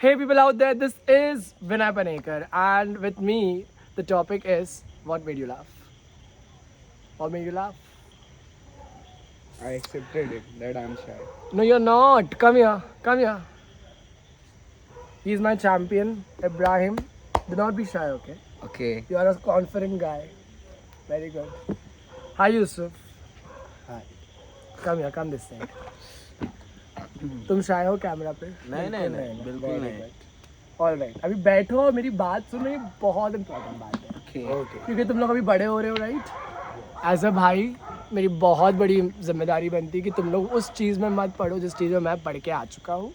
Hey people out there, this is Vinay Panekar, and with me, the topic is what made you laugh? What made you laugh? I accepted it that I'm shy. No, you're not. Come here. Come here. He's my champion, Ibrahim. Do not be shy, okay? Okay. You are a confident guy. Very good. Hi, Yusuf. Hi. Come here. Come this side. तुम शाय हो camera पे? नहीं, बिल्कुल नहीं. All right, अभी बैठो और मेरी बात सुनो, ये बहुत इंपॉर्टेंट बात है. Okay. क्योंकि तुम लोग अभी बड़े हो रहे हो, राइट? एज अ भाई मेरी बहुत बड़ी जिम्मेदारी बनती है कि तुम लोग उस चीज़ में मत पढ़ो जिस चीज़ में मैं पढ़ के आ चुका हूँ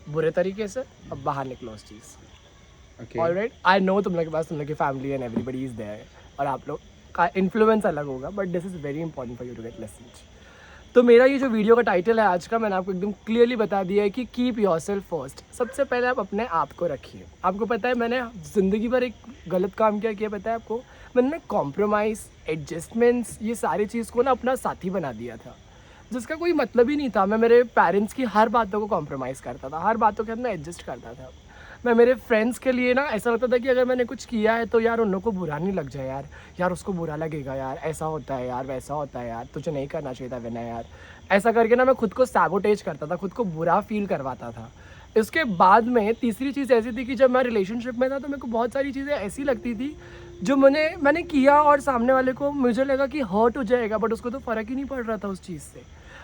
बुरे तरीके से. अब बाहर निकलो उस चीज़ से. Okay. All right, I know तुम लोग के पास तुम लोग की family and everybody is there और आप लोग का इन्फ्लुएंस अलग होगा, but this is very important for you to get listened. तो मेरा ये जो वीडियो का टाइटल है आज का, मैंने आपको एकदम क्लियरली बता दिया है कि कीप योरसेल्फ फर्स्ट. सबसे पहले आप अपने आप को रखिए. आपको पता है मैंने ज़िंदगी भर एक गलत काम किया पता है आपको? मैंने कॉम्प्रोमाइज़, एडजस्टमेंट्स, ये सारी चीज़ को ना अपना साथी बना दिया था, जिसका कोई मतलब ही नहीं था. मैं मेरे पेरेंट्स की हर बातों को कॉम्प्रोमाइज़ करता था, हर बातों के अंदर एडजस्ट करता था. मैं मेरे फ्रेंड्स के लिए ना ऐसा लगता था कि अगर मैंने कुछ किया है तो यार उन लोगों को बुरा नहीं लग जाए, यार उसको बुरा लगेगा, यार ऐसा होता है, यार वैसा होता है, यार तुझे नहीं करना चाहिए था विनय, यार ऐसा करके ना मैं खुद को सैबोटेज करता था, खुद को बुरा फील करवाता था. इसके बाद में तीसरी चीज़ ऐसी थी कि जब मैं रिलेशनशिप में था तो मेरे को बहुत सारी चीज़ें ऐसी लगती थी जो मैंने किया और सामने वाले को मुझे लगा कि हर्ट हो जाएगा, बट उसको तो फ़र्क ही नहीं पड़ रहा था उस चीज़ से.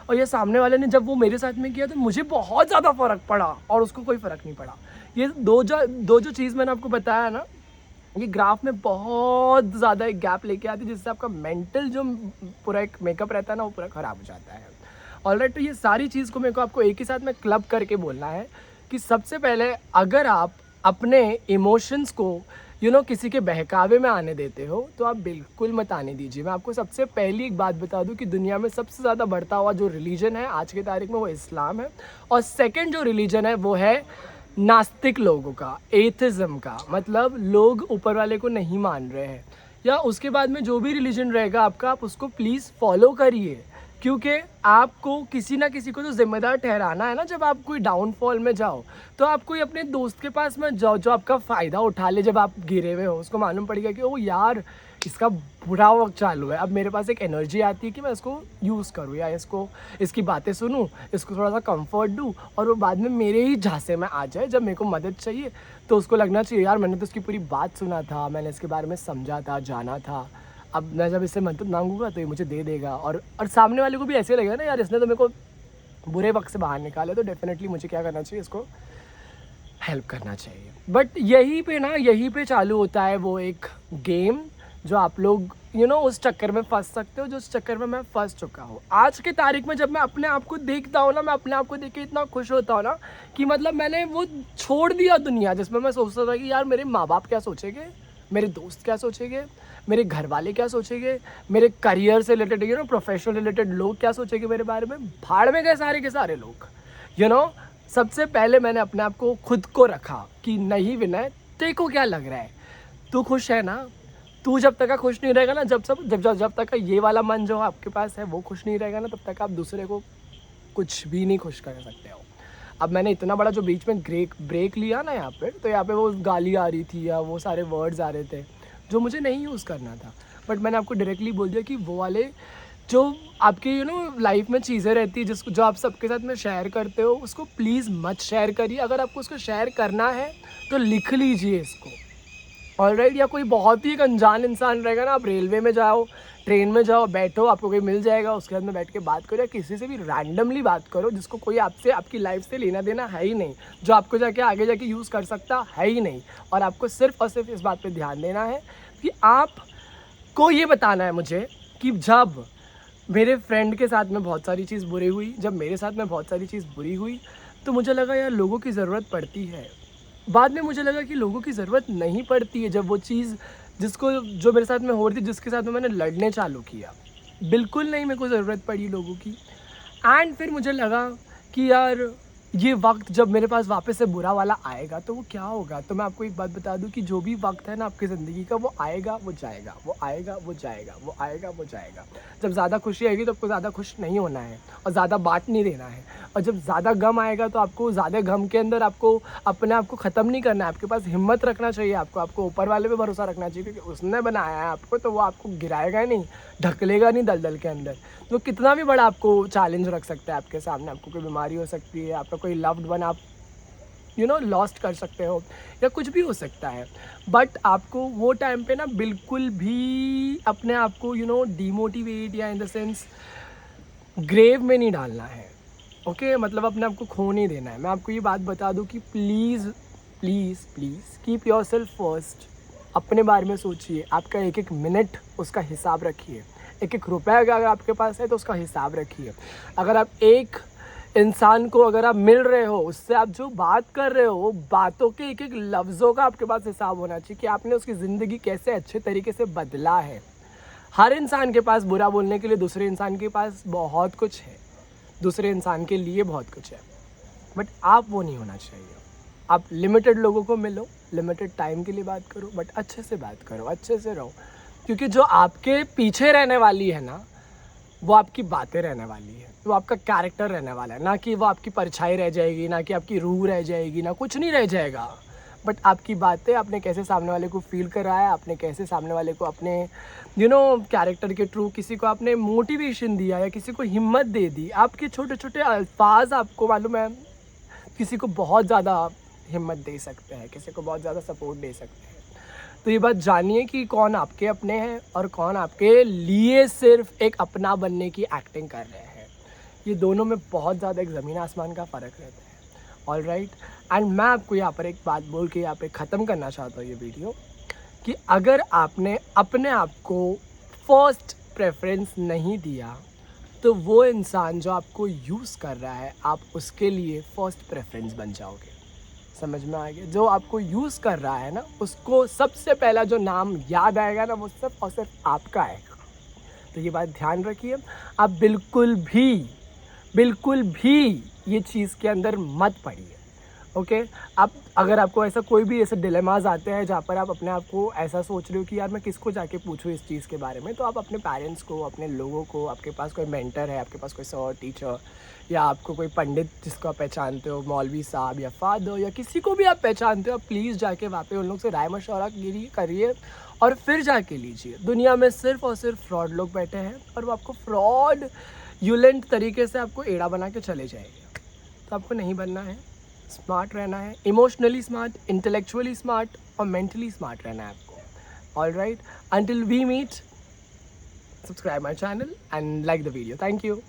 और ये सामने वाले ने जब वो मेरे साथ में किया तो मुझे बहुत ज़्यादा फ़र्क पड़ा और उसको कोई फ़र्क नहीं पड़ा. ये दो जो चीज़ मैंने आपको बताया ना, ये ग्राफ में बहुत ज़्यादा एक गैप लेके आती है, जिससे आपका मेंटल जो पूरा एक मेकअप रहता है ना, वो पूरा ख़राब हो जाता है. ऑलराइट, तो ये सारी चीज़ को मेरे को आपको एक ही साथ में क्लब करके बोलना है कि सबसे पहले अगर आप अपने इमोशंस को किसी के बहकावे में आने देते हो तो आप बिल्कुल मत आने दीजिए. मैं आपको सबसे पहली एक बात बता दूं कि दुनिया में सबसे ज़्यादा बढ़ता हुआ जो रिलीजन है आज की तारीख में वो इस्लाम है, और सेकंड जो रिलीजन है वो है नास्तिक लोगों का, एथिज्म का. मतलब लोग ऊपर वाले को नहीं मान रहे हैं. या उसके बाद में जो भी रिलीजन रहेगा आपका, आप उसको प्लीज़ फॉलो करिए, क्योंकि आपको किसी ना किसी को तो जिम्मेदार ठहराना है ना. जब आप कोई डाउनफॉल में जाओ तो आप कोई अपने दोस्त के पास में जाओ जो आपका फ़ायदा उठा ले. जब आप गिरे हुए हो उसको मालूम पड़ेगा कि ओ यार इसका बुरा वक्त चालू है, अब मेरे पास एक एनर्जी आती है कि मैं इसको यूज़ करूँ या इसकी बातें सुनूँ, इसको थोड़ा सा कंफर्ट दूँ और वो बाद में मेरे ही झांसे में आ जाए. जब मेरे को मदद चाहिए तो उसको लगना चाहिए यार मैंने तो उसकी पूरी बात सुना था, मैंने इसके बारे में समझा था, जाना था, अब मैं जब इससे मदद मांगूंगा तो ये मुझे दे देगा. और सामने वाले को भी ऐसे लगेगा ना यार इसने तो मेरे को बुरे वक्त से बाहर निकाला, तो डेफिनेटली मुझे क्या करना चाहिए, इसको हेल्प करना चाहिए. बट यहीं पे चालू होता है वो एक गेम जो आप लोग उस चक्कर में फंस सकते हो, जो उस चक्कर में मैं फंस चुका हूँ. आज की तारीख में जब मैं अपने आप को देखता हूँ ना, मैं अपने आप को देख के इतना खुश होता हूँ ना कि मतलब मैंने वो छोड़ दिया दुनिया जिसमें मैं सोचता था कि यार मेरे माँ बाप क्या सोचेंगे, मेरे दोस्त क्या सोचेंगे, मेरे घर वाले क्या सोचेंगे, मेरे करियर से रिलेटेड प्रोफेशनल रिलेटेड लोग क्या सोचेंगे मेरे बारे में. भाड़ में गए सारे के सारे लोग. सबसे पहले मैंने अपने आप को खुद को रखा कि नहीं विनय, तेरे को क्या लग रहा है, तू खुश है ना. तू जब तक खुश नहीं रहेगा ना, जब तक ये वाला मन जो आपके पास है वो खुश नहीं रहेगा ना, तब तक आप दूसरे को कुछ भी नहीं खुश कर सकते हो. अब मैंने इतना बड़ा जो बीच में ब्रेक लिया ना यहाँ पे, तो यहाँ पे वो गाली आ रही थी या वो सारे वर्ड्स आ रहे थे जो मुझे नहीं यूज़ करना था, बट मैंने आपको डायरेक्टली बोल दिया कि वो वाले जो आपकी लाइफ में चीज़ें रहती है जो आप सबके साथ में शेयर करते हो, उसको प्लीज़ मत शेयर करिए. अगर आपको उसको शेयर करना है तो लिख लीजिए इसको, ऑलराइट. या कोई बहुत ही एक अनजान इंसान रहेगा ना, आप रेलवे में जाओ, ट्रेन में जाओ, बैठो, आपको कोई मिल जाएगा, उसके साथ में बैठ के बात करो, या किसी से भी रैंडमली बात करो जिसको कोई आपसे आपकी लाइफ से लेना देना है ही नहीं, जो आपको आगे जाके यूज़ कर सकता है ही नहीं. और आपको सिर्फ और सिर्फ इस बात पे ध्यान देना है कि आपको ये बताना है मुझे कि जब मेरे फ्रेंड के साथ में बहुत सारी चीज़ बुरी हुई, जब मेरे साथ में बहुत सारी चीज़ बुरी हुई, तो मुझे लगा यार लोगों की ज़रूरत पड़ती है. बाद में मुझे लगा कि लोगों की ज़रूरत नहीं पड़ती है. जब वो चीज़ जो मेरे साथ में हो रही थी, जिसके साथ में मैंने लड़ने चालू किया, बिल्कुल नहीं मेरे को ज़रूरत पड़ी लोगों की. एंड फिर मुझे लगा कि यार ये वक्त जब मेरे पास वापस से बुरा वाला आएगा तो वो क्या होगा। तो मैं आपको एक बात बता दूं कि जो भी वक्त है ना आपकी ज़िंदगी का, वो आएगा वो जाएगा, वो आएगा वो जाएगा, वो आएगा वो जाएगा। जब ज़्यादा खुशी आएगी तो आपको ज़्यादा खुश नहीं होना है और ज़्यादा बांट नहीं देना है। और जब ज़्यादा गम आएगा तो आपको ज़्यादा गम के अंदर आपको अपने आप को ख़त्म नहीं करना है। आपके पास हिम्मत रखना चाहिए, आपको ऊपर वाले पे भरोसा रखना चाहिए, क्योंकि उसने बनाया है आपको, तो वो आपको गिराएगा नहीं, ढकलेगा नहीं दलदल के अंदर। तो कितना भी बड़ा आपको चैलेंज रख सकता है आपके सामने, आपको कोई बीमारी हो सकती है, आपका कोई लव्ड वन आप लॉस्ट कर सकते हो, या कुछ भी हो सकता है। बट आपको वो टाइम पे ना बिल्कुल भी अपने आप को डिमोटिवेट या इन द सेंस ग्रेव में नहीं डालना है। ओके मतलब अपने आप को खो नहीं देना है। मैं आपको ये बात बता दूं कि please please please keep your self first. अपने बारे में सोचिए, आपका एक एक मिनट उसका हिसाब रखिए, एक एक रुपया अगर आपके पास है तो उसका हिसाब रखिए। अगर आप एक इंसान को अगर आप मिल रहे हो, उससे आप जो बात कर रहे हो, बातों के एक एक लफ्ज़ों का आपके पास हिसाब होना चाहिए कि आपने उसकी ज़िंदगी कैसे अच्छे तरीके से बदला है। हर इंसान के पास बुरा बोलने के लिए दूसरे इंसान के पास बहुत कुछ है, दूसरे इंसान के लिए बहुत कुछ है, बट आप वो नहीं होना चाहिए। आप लिमिटेड लोगों को मिलो, लिमिटेड टाइम के लिए बात करो, बट अच्छे से बात करो, अच्छे से रहो, क्योंकि जो आपके पीछे रहने वाली है ना, वो आपकी बातें रहने वाली है, वो आपका कैरेक्टर रहने वाला है। ना कि वो आपकी परछाई रह जाएगी, ना कि आपकी रूह रह जाएगी, ना कुछ नहीं रह जाएगा, बट आपकी बातें, आपने कैसे सामने वाले को फील कराया, आपने कैसे सामने वाले को अपने कैरेक्टर के थ्रू किसी को आपने मोटिवेशन दिया या किसी को हिम्मत दे दी। आपके छोटे छोटे अल्फाज आपको मालूम है किसी को बहुत ज़्यादा हिम्मत दे सकते हैं, किसी को बहुत ज़्यादा सपोर्ट दे सकते हैं। तो ये बात जानिए कि कौन आपके अपने हैं और कौन आपके लिए सिर्फ एक अपना बनने की एक्टिंग कर रहे हैं। ये दोनों में बहुत ज़्यादा एक ज़मीन आसमान का फ़र्क रहता है। ऑल राइट, एंड मैं आपको यहाँ पर एक बात बोल के यहाँ पे ख़त्म करना चाहता हूँ ये वीडियो, कि अगर आपने अपने आप को फर्स्ट प्रेफरेंस नहीं दिया तो वो इंसान जो आपको यूज़ कर रहा है, आप उसके लिए फ़र्स्ट प्रेफरेंस बन जाओगे। समझ में आ गया? जो आपको यूज़ कर रहा है ना, उसको सबसे पहला जो नाम याद आएगा ना, वो सिर्फ और सिर्फ आपका आएगा। तो ये बात ध्यान रखिए, आप बिल्कुल भी ये चीज़ के अंदर मत पड़िए। ओके, आप अगर आपको ऐसा कोई भी ऐसे डिलेमास आते हैं जहाँ पर आप अपने आप को ऐसा सोच रहे हो कि यार मैं किसको जाके पूछूँ इस चीज़ के बारे में, तो आप अपने पेरेंट्स को, अपने लोगों को, आपके पास कोई मेंटर है, आपके पास कोई सर, टीचर, या आपको कोई पंडित जिसको आप पहचानते हो, मौलवी साहब या फादर, या किसी को भी आप पहचानते हो, आप प्लीज़ जाके वहाँ पे उन लोग से राय मशवरा करिए और फिर जाके लीजिए। दुनिया में सिर्फ और सिर्फ फ्रॉड लोग बैठे हैं और वो आपको फ्रॉड यूलेंट तरीके से आपको एड़ा बना के चले जाएंगे। तो आपको नहीं बनना है, स्मार्ट रहना है, इमोशनली स्मार्ट, इंटेलेक्चुअली स्मार्ट और मेंटली स्मार्ट रहना है आपको। All right, until we meet, subscribe my channel and like the video. Thank you.